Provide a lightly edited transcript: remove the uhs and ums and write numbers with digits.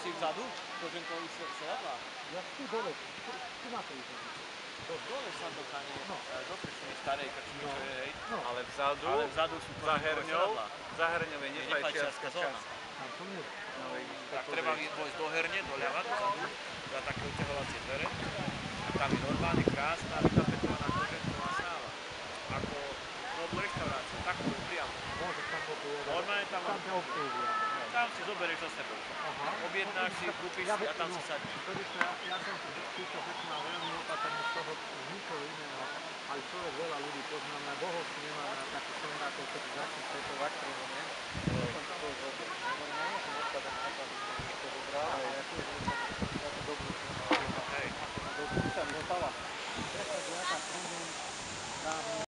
si vzadu? Koženkový sedadlá? Ja tu dole, tu na tej zemi. Dole sa dokane, do krčmy, starej krčmy, čo je, hej. Ale vzadu sú za herňou, sedadlá. za herňou je nefajčiarska zóna. časť. Tam to nie. No vidíš, Tak treba vojsť do herne, doľava, dozadu, za také uťahovacie dvere. A tam je normálne krásna, vytapetovaná koženková sála. Ako do reštaurácie, takú priamo. Môže tam popôjať. Normálne tam ťa obslužia. Tam si zoberieš za sebou. Objednáš si, kúpiš si a tam si sadneš. Ja som si týchto veci mal veľmi opatrný z toho ničoho iného. Aj človek veľa ľudí poznám, na bohovstvu nemá na takých sondákov, keď začne svetovať, ktorého nie.